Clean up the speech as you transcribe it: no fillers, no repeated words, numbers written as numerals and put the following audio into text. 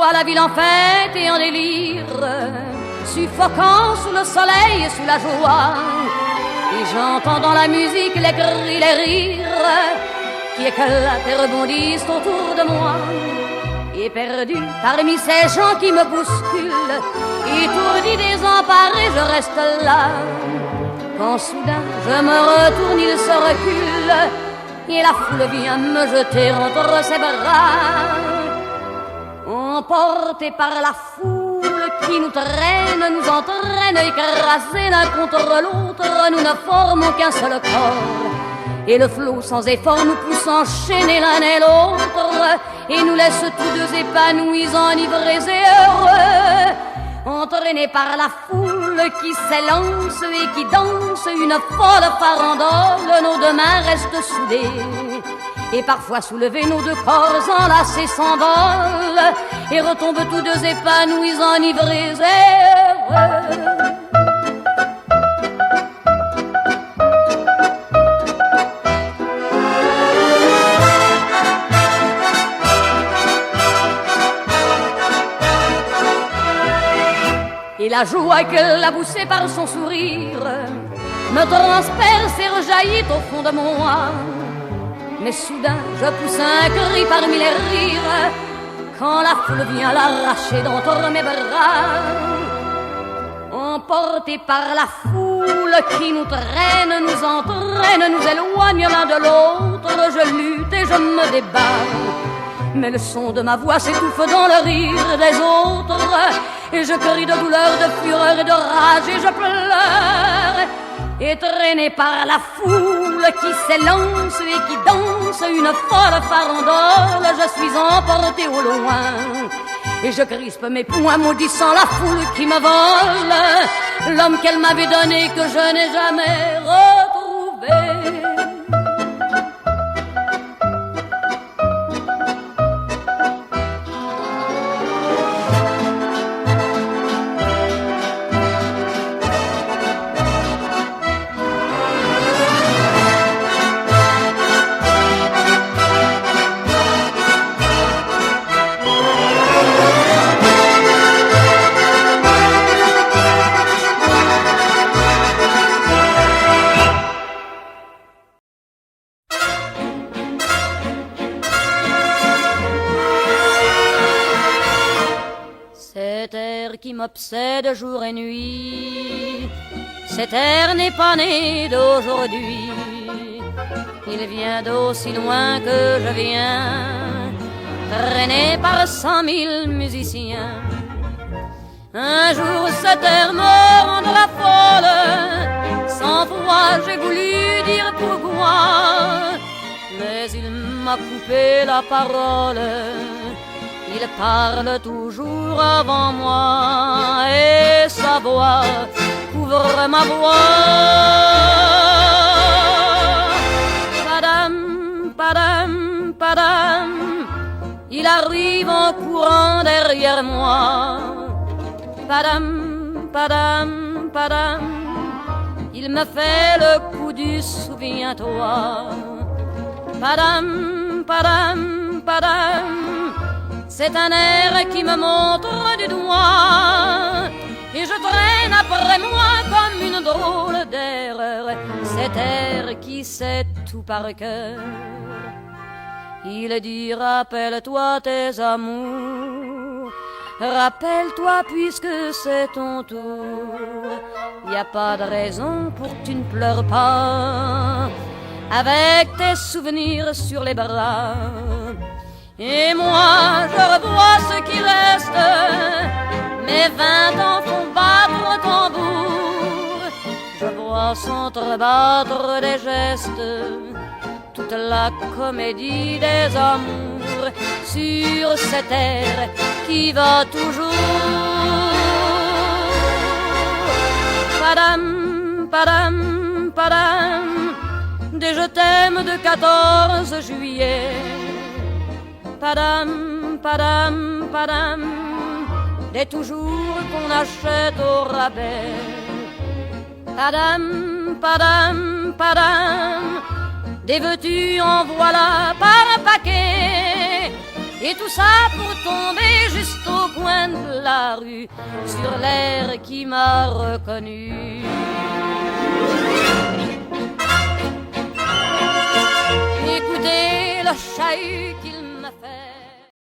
vois la ville en fête et en délire, suffocant sous le soleil et sous la joie. Et j'entends dans la musique les cris, les rires qui éclatent et rebondissent autour de moi. Et perdu parmi ces gens qui me bousculent, étourdi, désemparé, je reste là. Quand soudain je me retourne, il se recule et la foule vient me jeter entre ses bras. Emportés par la foule qui nous traîne, nous entraîne, écrasés l'un contre l'autre, nous ne formons qu'un seul corps. Et le flot sans effort nous pousse enchaîner l'un et l'autre, et nous laisse tous deux épanouis, enivrés et heureux. Entraînés par la foule qui s'élance et qui danse une folle farandole, nos deux mains restent soudées. Et parfois soulevés, nos deux corps enlacés s'envolent et retombent tous deux épanouis, enivrés et heureux. Et la joie qu'elle a poussée par son sourire me transperce et rejaillit au fond de moi. Mais soudain je pousse un cri parmi les rires quand la foule vient l'arracher d'entre mes bras. Emportés par la foule qui nous traîne, nous entraîne, nous éloigne l'un de l'autre, je lutte et je me débat. Mais le son de ma voix s'étouffe dans le rire des autres, et je crie de douleur, de fureur et de rage, et je pleure. Et traîné par la foule qui s'élance et qui danse une folle farandole, je suis emporté au loin. Et je crispe mes poings maudissant la foule qui me vole l'homme qu'elle m'avait donné, que je n'ai jamais retrouvé. Qui m'obsède jour et nuit, cet air n'est pas né d'aujourd'hui. Il vient d'aussi loin que je viens, traîné par 100 000 musiciens. Un jour cet air me rendra folle, 100 fois j'ai voulu dire pourquoi, mais il m'a coupé la parole. Il parle toujours avant moi et sa voix couvre ma voix. Padam, padam, padam, il arrive en courant derrière moi. Padam, padam, padam, il me fait le coup du souviens-toi. Padam, padam, padam, c'est un air qui me montre du doigt, et je traîne après moi comme une drôle d'erreur cet air qui sait tout par cœur. Il dit rappelle-toi tes amours, rappelle-toi puisque c'est ton tour. Y a pas de raison pour que tu ne pleures pas, avec tes souvenirs sur les bras. Et moi je revois ce qui reste, mes 20 ans font battre au tambour. Je vois s'entrebattre des gestes, toute la comédie des amours, sur cette air qui va toujours. Padam, padam, padam, des je t'aime de 14 juillet. Padam, padam, padam, des toujours qu'on achète au rabais. Padam, padam, padam, des veux-tu en voilà par un paquet. Et tout ça pour tomber juste au coin de la rue sur l'air qui m'a reconnu.